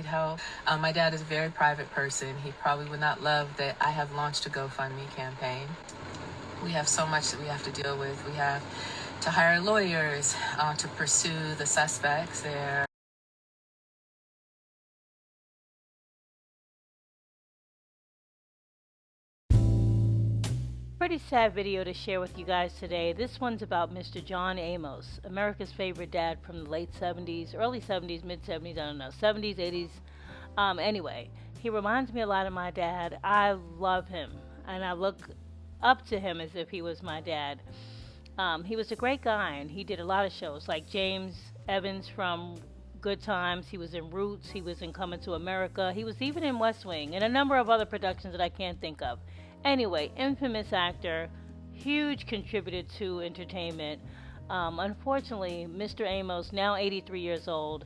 help. My dad is a very private person. He probably would not love that I have launched a GoFundMe campaign. We have so much that we have to deal with. We have to hire lawyers to pursue the suspects. They're Pretty sad video to share with you guys today. This one's about Mr. John Amos, America's favorite dad from the late 70s, early 70s, mid 70s, I don't know, 70s, 80s. Anyway, he reminds me a lot of my dad. I love him, and I look up to him as if he was my dad. He was a great guy, and he did a lot of shows, like James Evans from Good Times. He was in Roots. He was in Coming to America. He was even in West Wing, and a number of other productions that I can't think of. Anyway, infamous actor, huge contributor to entertainment. Unfortunately, Mr. Amos, now 83 years old,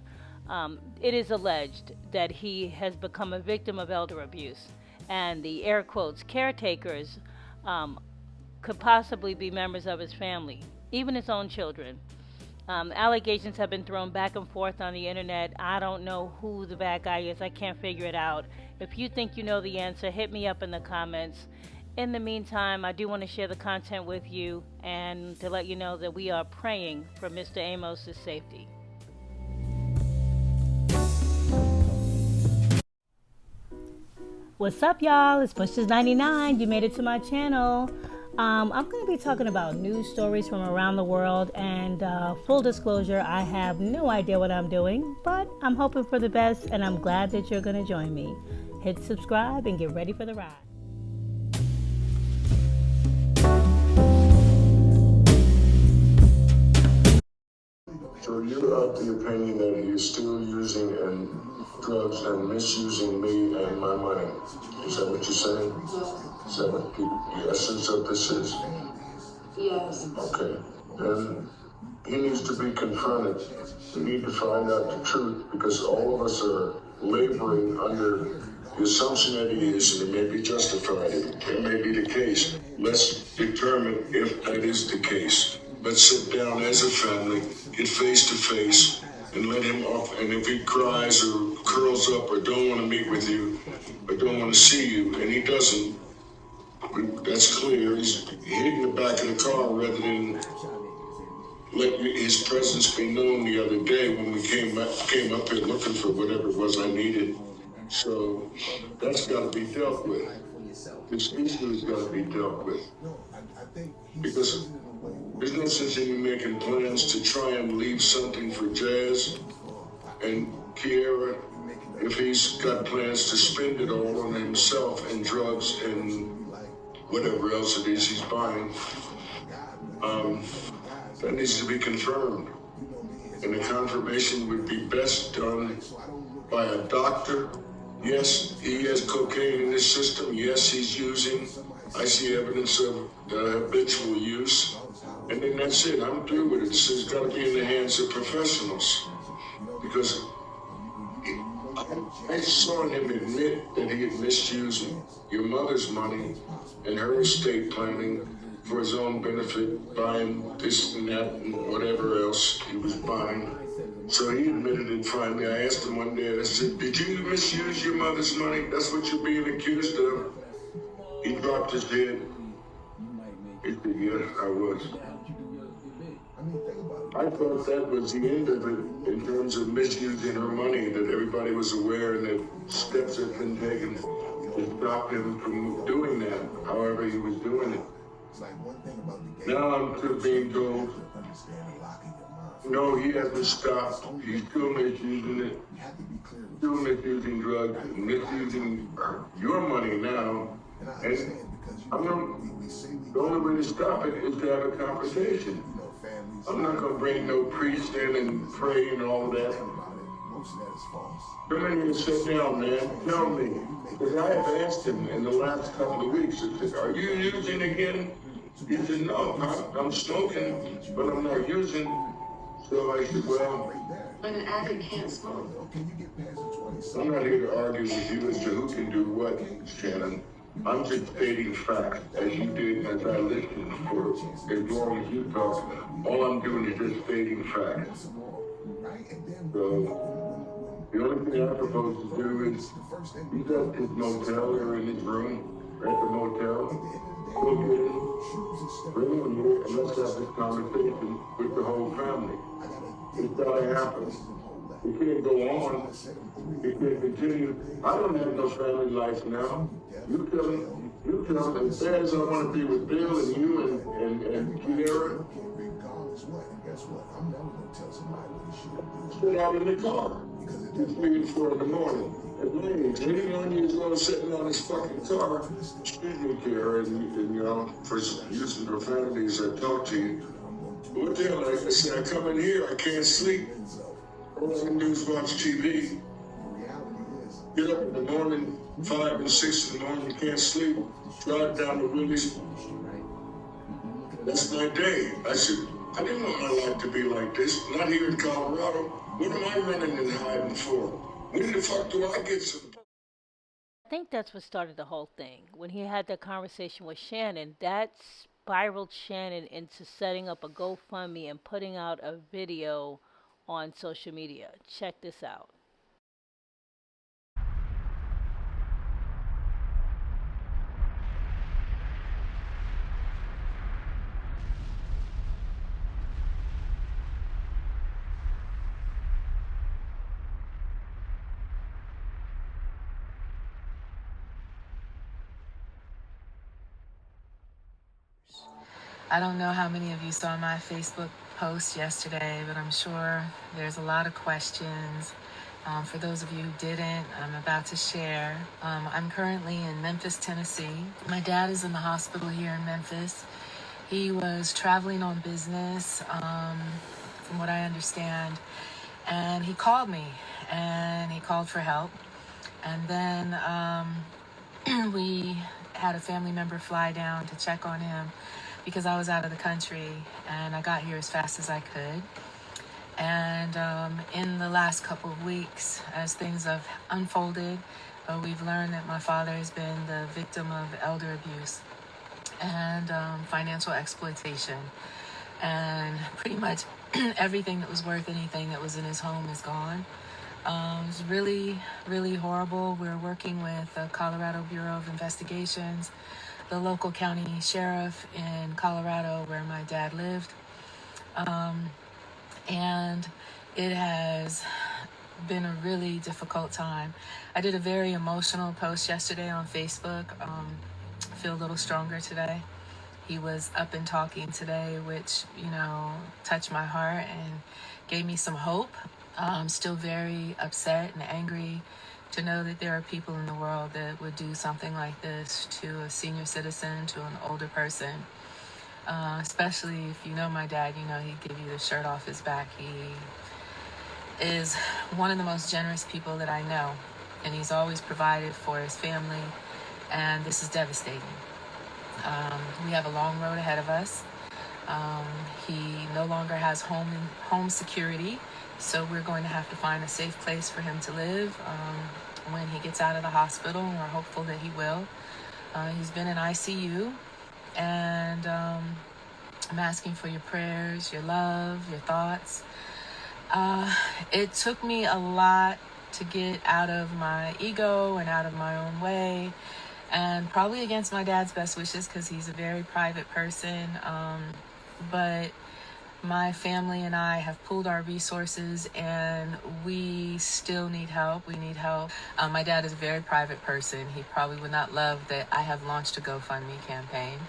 it is alleged that he has become a victim of elder abuse. And the air quotes caretakers could possibly be members of his family, even his own children. Allegations have been thrown back and forth on the internet. I don't know who the bad guy is. I can't figure it out. If you think you know the answer, hit me up in the comments. In the meantime, I do want to share the content with you and to let you know that we are praying for Mr. Amos' safety. What's up, y'all? It's Bushes99. You made it to my channel. I'm going to be talking about news stories from around the world, and full disclosure, I have no idea what I'm doing, but I'm hoping for the best, and I'm glad that you're going to join me. Hit subscribe and get ready for the ride. So you're of the opinion that he is still using drugs and misusing me and my money. Is that what you're saying? Is that what the essence of this is? Yes. Okay. Then he needs to be confronted. We need to find out the truth, because all of us are laboring under the assumption that he is, and it may be justified. It may be the case. Let's determine if that is the case. Let's sit down as a family, get face to face, and let him off. And if he cries or curls up or don't want to meet with you or don't want to see you, and he doesn't, that's clear. He's hid in the back of the car rather than let his presence be known the other day when we came up here looking for whatever it was I needed. So that's got to be dealt with. This issue has got to be dealt with. Because there's no sense in you making plans to try and leave something for Jazz and Kiera if he's got plans to spend it all on himself and drugs and whatever else it is he's buying. That needs to be confirmed. And the confirmation would be best done by a doctor. Yes, he has cocaine in his system. Yes, he's using. I see evidence of habitual use. And then that's it. I'm through with it. It's got to be in the hands of professionals. Because I saw him admit that he had misused your mother's money and her estate planning for his own benefit, buying this and that and whatever else he was buying. So he admitted it finally. I asked him one day, I said, did you misuse your mother's money? That's what you're being accused of. He dropped his head. He said, yes, I was. I thought that was the end of it in terms of misusing her money, that everybody was aware and that steps had been taken to stop him from doing that, however he was doing it. Now I'm being told, no, he hasn't stopped. He's still misusing it, still misusing drugs, misusing your money now. And the only way to stop it is to have a conversation. I'm not going to bring no priest in and pray and all that. Come in here and sit down, man. Tell me. Because I have asked him in the last couple of weeks, I said, are you using again? He said, no, I'm smoking, but I'm not using. So I said, well, But an addict can't smoke. I'm not here to argue with you as to who can do what, Shannon. I'm just stating facts, as you did, as I listened for as long as you talk. All I'm doing is just stating facts. So, The only thing I'm supposed to do is he's at his motel or in his room or at the motel. Go get him, bring him here, and let's have this conversation with the whole family. It's gotta happen. It can't go on. It can't continue. I don't have no family life now. You tell me, as bad as I want to be with Bill and you and Kiara, sit out in the car. It's 3 and 4 in the morning. At my age, 81 years old, sitting on his fucking car. Excuse me, Kiara, and you know, for using profanities, I talk to you. What the hell? I said, I come in here, I can't sleep. All I can do is watch TV. Get up in the morning, 5 and 6 in the morning, you can't sleep. Drive down to Willie's. That's my day. I said, I didn't want my life to be like this. Not here in Colorado. What am I running and hiding for? When the fuck do I get some? I think that's what started the whole thing. When he had that conversation with Shannon, that spiraled Shannon into setting up a GoFundMe and putting out a video on social media. Check this out. I don't know how many of you saw my Facebook post yesterday, but I'm sure there's a lot of questions. For those of you who didn't, I'm about to share. I'm currently in Memphis, Tennessee. My dad is in the hospital here in Memphis. He was traveling on business, from what I understand, and he called me, and he called for help. And then we had a family member fly down to check on him because I was out of the country, and I got here as fast as I could. And in the last couple of weeks, as things have unfolded, we've learned that my father has been the victim of elder abuse and financial exploitation. And pretty much everything that was worth anything that was in his home is gone. It was really, really horrible. We're working with the Colorado Bureau of Investigations, the local county sheriff in Colorado where my dad lived. And it has been a really difficult time. I did a very emotional post yesterday on Facebook. I feel a little stronger today. He was up and talking today, which, you know, touched my heart and gave me some hope. I'm still very upset and angry to know that there are people in the world that would do something like this to a senior citizen, to an older person. Especially if you know my dad, you know he'd give you the shirt off his back. He is one of the most generous people that I know, and he's always provided for his family, and this is devastating. We have a long road ahead of us. He no longer has home security, so we're going to have to find a safe place for him to live when he gets out of the hospital, and we're hopeful that he will. He's been in ICU, and I'm asking for your prayers, your love, your thoughts. It took me a lot to get out of my ego and out of my own way, and probably against my dad's best wishes because he's a very private person. But my family and I have pooled our resources, and we still need help. We need help. My dad is a very private person. He probably would not love that I have launched a GoFundMe campaign.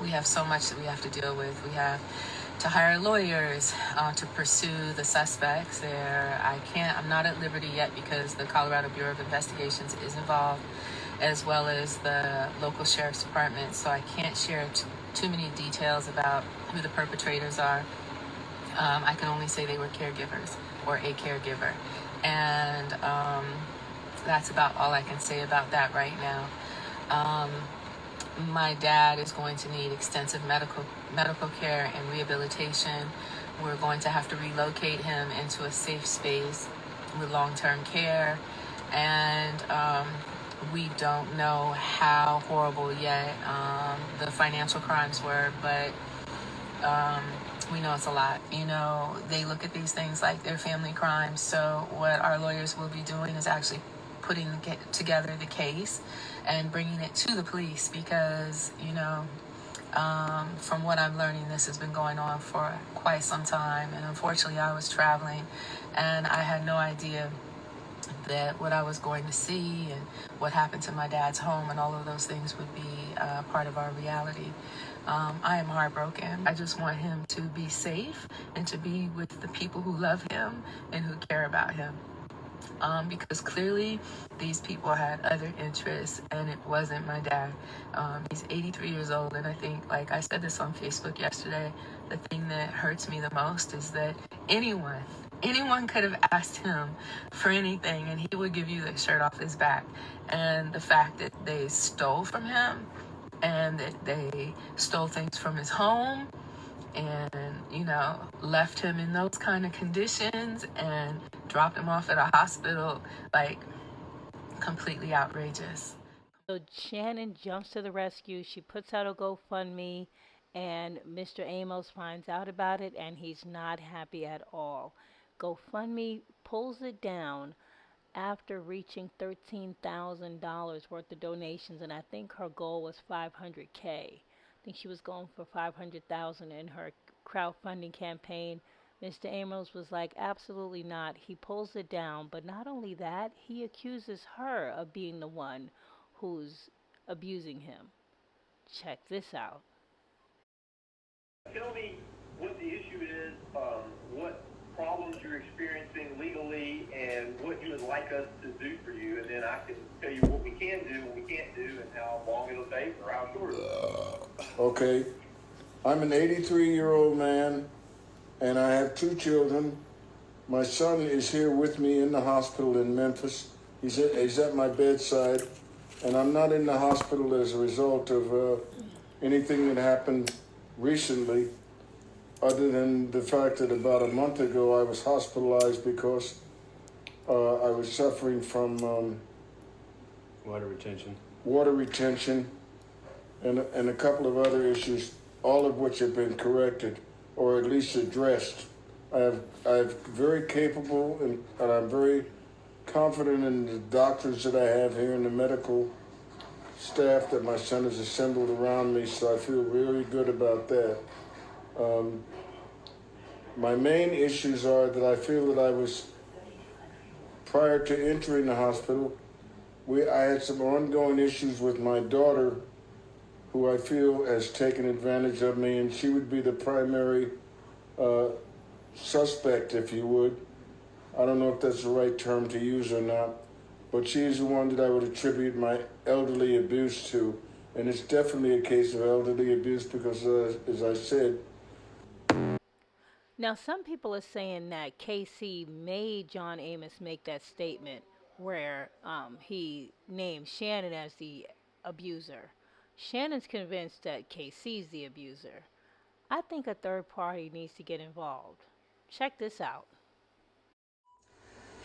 We have so much that we have to deal with. We have to hire lawyers to pursue the suspects. I'm not at liberty yet because the Colorado Bureau of Investigations is involved, as well as the local sheriff's department. So I can't share too many details about who the perpetrators are. I can only say they were caregivers or a caregiver. And that's about all I can say about that right now. My dad is going to need extensive medical care and rehabilitation. We're going to have to relocate him into a safe space with long-term care. And we don't know how horrible yet the financial crimes were, but we know it's a lot. You know, they look at these things like they're family crimes. So what our lawyers will be doing is actually putting together the case and bringing it to the police because, you know, from what I'm learning, this has been going on for quite some time. And unfortunately, I was traveling and I had no idea that what I was going to see and what happened to my dad's home and all of those things would be part of our reality. I am heartbroken. I just want him to be safe and to be with the people who love him and who care about him. Because clearly these people had other interests and it wasn't my dad. He's 83 years old, and I think, like I said this on Facebook yesterday, the thing that hurts me the most is that anyone could have asked him for anything and he would give you the shirt off his back. And the fact that they stole from him and that they stole things from his home and, you know, left him in those kind of conditions and dropped him off at a hospital, like, completely outrageous. So Shannon jumps to the rescue. She puts out a GoFundMe, and Mr. Amos finds out about it, and he's not happy at all. GoFundMe pulls it down after reaching $13,000 worth of donations, and I think her goal was 500K. I think she was going for 500,000 in her crowdfunding campaign. Mr. Amos was like, absolutely not. He pulls it down, but not only that, he accuses her of being the one who's abusing him. Check this out. Tell me what the issue is, what problems you're experiencing legally, and what you would like us to do for you, and then I can tell you what we can do, what we can't do, and how long it'll take, or how short it'll take. Okay. I'm an 83-year-old man, and I have two children. My son is here with me in the hospital in Memphis. He's at my bedside, and I'm not in the hospital as a result of anything that happened recently, other than the fact that about a month ago I was hospitalized because I was suffering from water retention, and a couple of other issues, all of which have been corrected or at least addressed. I'm very capable and I'm very confident in the doctors that I have here and the medical staff that my son has assembled around me, so I feel really good about that. My main issues are that I feel that I was, prior to entering the hospital, I had some ongoing issues with my daughter, who I feel has taken advantage of me, and she would be the primary suspect, if you would. I don't know if that's the right term to use or not, but she's the one that I would attribute my elderly abuse to. And it's definitely a case of elderly abuse because, as I said. Now, some people are saying that KC made John Amos make that statement where he named Shannon as the abuser. Shannon's convinced that KC's the abuser. I think a third party needs to get involved. Check this out.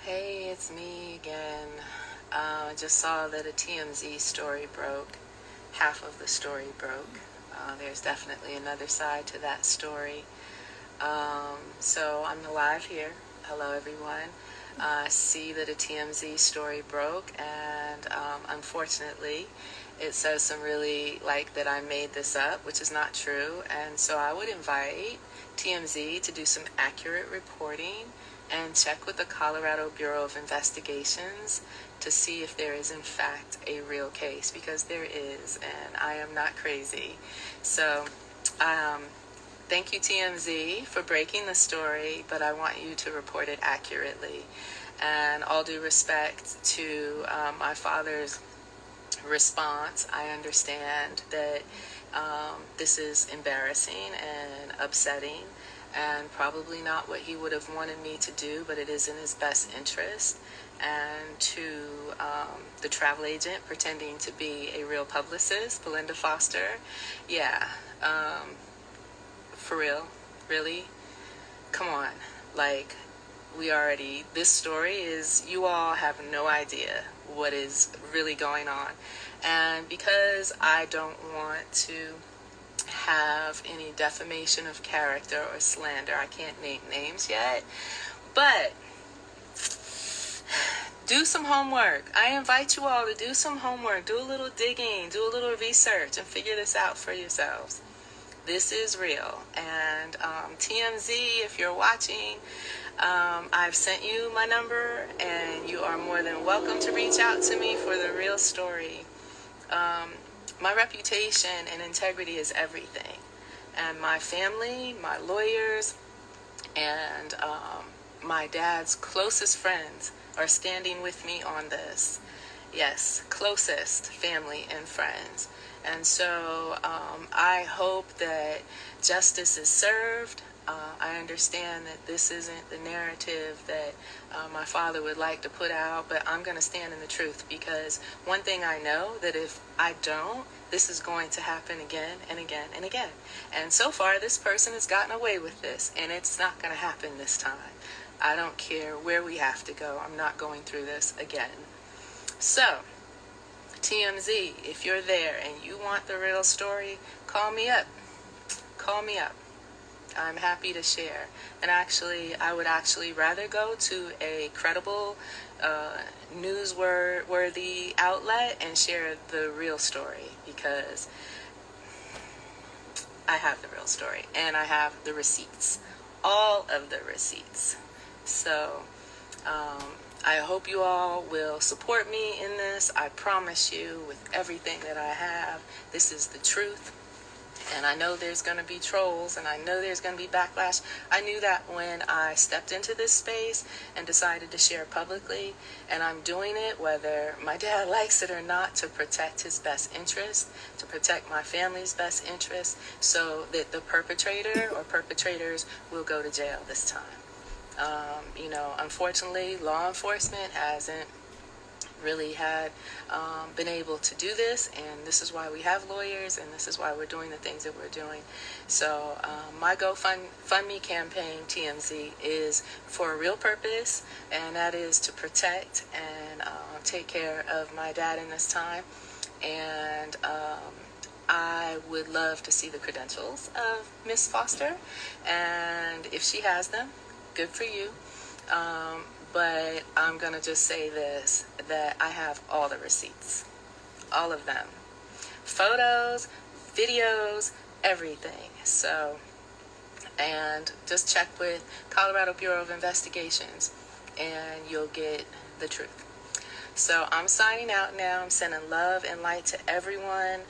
Hey, it's me again. I just saw that a TMZ story broke. Half of the story broke. There's definitely another side to that story. So I'm live here. Hello, everyone. I see that a TMZ story broke, and unfortunately, it says some really that I made this up, which is not true. And so I would invite TMZ to do some accurate reporting and check with the Colorado Bureau of Investigations to see if there is in fact a real case, because there is, and I am not crazy. So thank you, TMZ, for breaking the story, but I want you to report it accurately. And all due respect to my father's response, I understand that this is embarrassing and upsetting and probably not what he would have wanted me to do, but it is in his best interest. And to the travel agent pretending to be a real publicist, Belinda Foster, yeah, for real, really? Come on, this story is, you all have no idea what is really going on. And because I don't want to have any defamation of character or slander. I can't name names yet, but do some homework. I invite you all to do some homework, do a little digging, do a little research, and figure this out for yourselves. This is real. And TMZ, if you're watching, I've sent you my number, and you are more than welcome to reach out to me for the real story. My reputation and integrity is everything. And my family, my lawyers, and my dad's closest friends are standing with me on this. Yes, closest family and friends. And so I hope that justice is served. I understand that this isn't the narrative that my father would like to put out, but I'm going to stand in the truth, because one thing I know, that if I don't, this is going to happen again and again and again. And so far, this person has gotten away with this, and it's not going to happen this time. I don't care where we have to go. I'm not going through this again. So, TMZ, if you're there and you want the real story, call me up. Call me up. I'm happy to share. And actually, I would actually rather go to a credible, newsworthy outlet and share the real story, because I have the real story and I have the receipts, all of the receipts. So I hope you all will support me in this. I promise you, with everything that I have, this is the truth. And I know there's going to be trolls, and I know there's going to be backlash. I knew that when I stepped into this space and decided to share publicly, and I'm doing it whether my dad likes it or not, to protect his best interest, to protect my family's best interest, so that the perpetrator or perpetrators will go to jail this time. Unfortunately, law enforcement hasn't really had been able to do this, and this is why we have lawyers, and this is why we're doing the things that we're doing. So my GoFundMe campaign, TMZ, is for a real purpose, and that is to protect and take care of my dad in this time. And I would love to see the credentials of Miss Foster, and if she has them, good for you. But I'm going to just say this, that I have all the receipts, all of them, photos, videos, everything. So, and just check with Colorado Bureau of Investigations and you'll get the truth. So I'm signing out now. I'm sending love and light to everyone.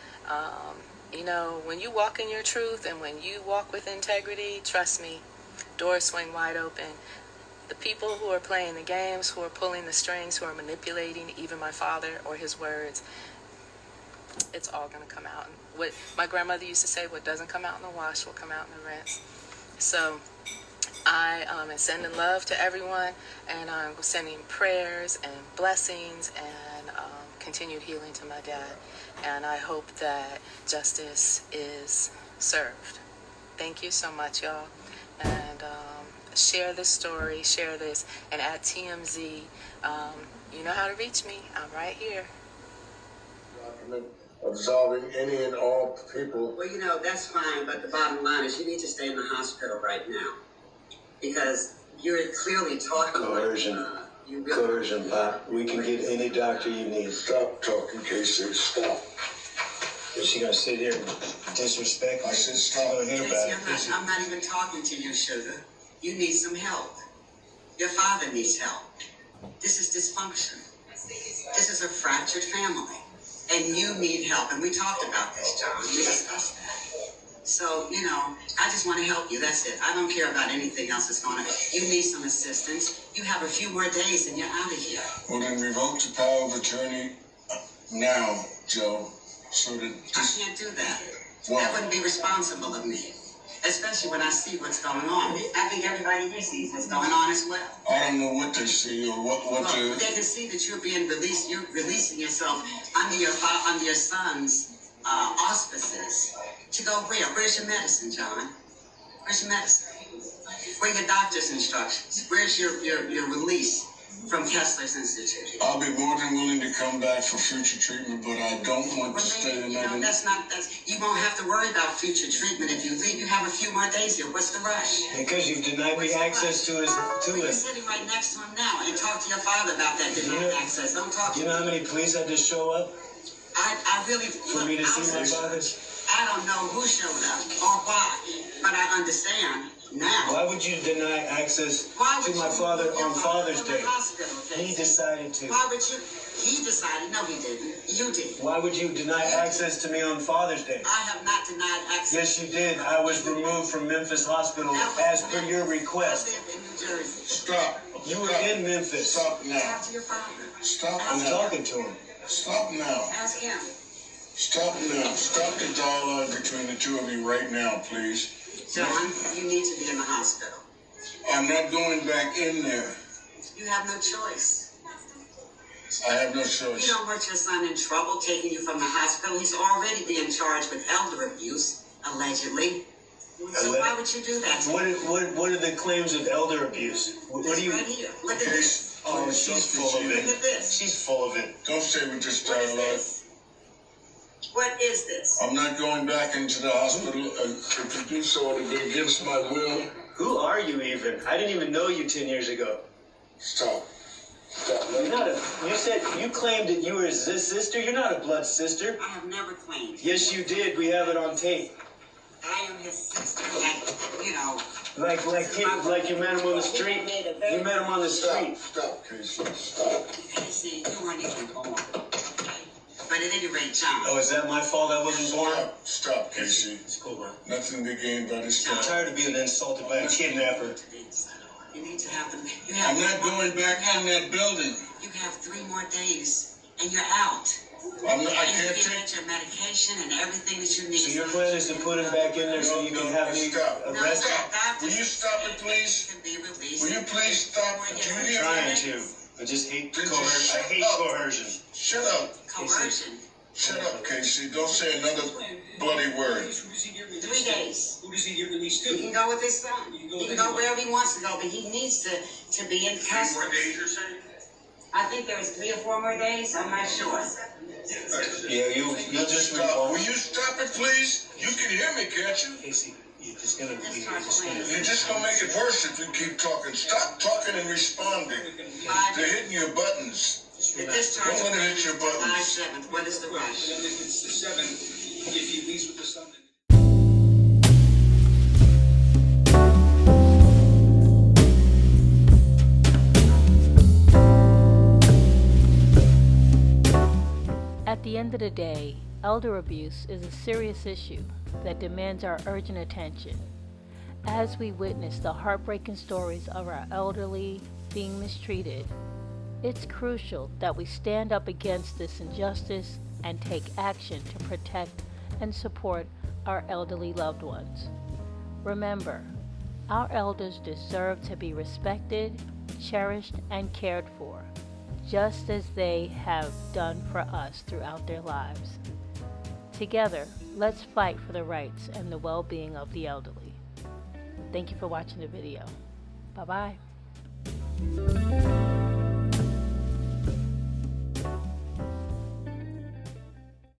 When you walk in your truth and when you walk with integrity, trust me, doors swing wide open. The people who are playing the games, who are pulling the strings, who are manipulating even my father or his words, it's all going to come out. And what my grandmother used to say, what doesn't come out in the wash will come out in the rinse. So I am sending love to everyone, and I'm sending prayers and blessings and continued healing to my dad. And I hope that justice is served. Thank you so much, y'all. And share this story, share this, and at TMZ, you know how to reach me. I'm right here. Document absolving any and all people. Well, that's fine, but the bottom line is you need to stay in the hospital right now, because you're clearly talking. Coercion, Pop. We can get any doctor you need. Stop talking, Casey. Stop. Is she gonna sit here and disrespect? I said stop. Casey, I'm not even talking to you, sugar. You need some help. Your father needs help. This is dysfunction. This is a fractured family. And you need help. And we talked about this, John. We discussed that. So, I just want to help you. That's it. I don't care about anything else that's going on. You need some assistance. You have a few more days and you're out of here. Well, then revoke the power of attorney now, Joe. So that I can't do that. Why? That wouldn't be responsible of me. Especially when I see what's going on. I think everybody here sees what's going on as well. I don't know what they see or what they can see that you're being released. You're releasing yourself under your son's auspices to go where? Where's your medicine, John? Where's your medicine? Where are your doctor's instructions? Where's your release from Kessler's Institute. I'll be more than willing to come back for future treatment, but I don't want to stay another... You won't have to worry about future treatment if you leave. You have a few more days here. What's the rush? Because you've denied me access to his... You're sitting right next to him now, and talk to your father about that denied access. Don't talk to You know how many police had to show up I really... for me to see my father? I don't know who showed up or why, but I understand now. Why would you deny access to my father on Father's Day? He decided to. Why would you? He decided. No, he didn't. You did. Why would you deny access to me on Father's Day? I have not denied access. Yes, you did. I was removed from Memphis Hospital as per your request. I live in New Jersey. Stop. You were in Memphis. Stop now. Talk to your father. Stop I'm now. talking to him. Stop now. Ask him. Stop now. Stop the dialogue between the two of you right now, please. John, you need to be in the hospital. I'm not going back in there. You have no choice. I have no You choice. don't want your son in trouble taking you from the hospital. He's already being charged with elder abuse, allegedly. So why would you do that? What are the claims of elder abuse? What do you... Right here. Look at this. Oh, she's full of Look at it. this. She's full of it. Don't stay with this What is dialogue. this? What is this? I'm not going back into the hospital. If you do so, it'll be against my will. Who are you even? I didn't even know you 10 years ago. Stop. Stop. You're not a... You said... You claimed that you were his sister? You're not a blood sister. I have never claimed. Yes, you did. We have it on tape. I am his sister, like, you know. Like you met him on the street. You met him on the street. Stop, Casey. Stop. Casey, you weren't even born. Okay? But at any rate, John. Oh, is that my fault I wasn't born? Stop, Casey. It's cool, man. Nothing to be gained by this I'm time. tired of being insulted by a kidnapper. You need to have them. I'm not going back in that building. You have 3 more days, and you're out. I And can't you can take... get your medication and everything that you need. So your plan is to put him back in there so you can have me arrested? Stop. Will you stop it, please? Can be released. Will you please stop? Do you I'm hear trying me? to. I just hate Then just coercion. I shut hate up. coercion. Shut up. Coercion. Shut up, Casey. Don't say another bloody word. 3 days. Who does he get released He to? can go with his son. He can go wherever he wants to go, but he needs to be in custody. 4 days, you're saying? I think there was 3 or 4 more days. I'm not sure. Yeah, you'll just Stop. Will you stop it, please? You can hear me, can't you? Casey, you're just gonna You're just gonna make it worse if you keep talking. Stop talking and responding. They're hitting your buttons. The discharge Don't let it hit your July buttons. 7th. What is the rush? And then if it's the 7th, if he leaves with the son... At the end of the day, elder abuse is a serious issue that demands our urgent attention. As we witness the heartbreaking stories of our elderly being mistreated, it's crucial that we stand up against this injustice and take action to protect and support our elderly loved ones. Remember, our elders deserve to be respected, cherished, and cared for, just as they have done for us throughout their lives. Together, let's fight for the rights and the well-being of the elderly. Thank you for watching the video. Bye-bye.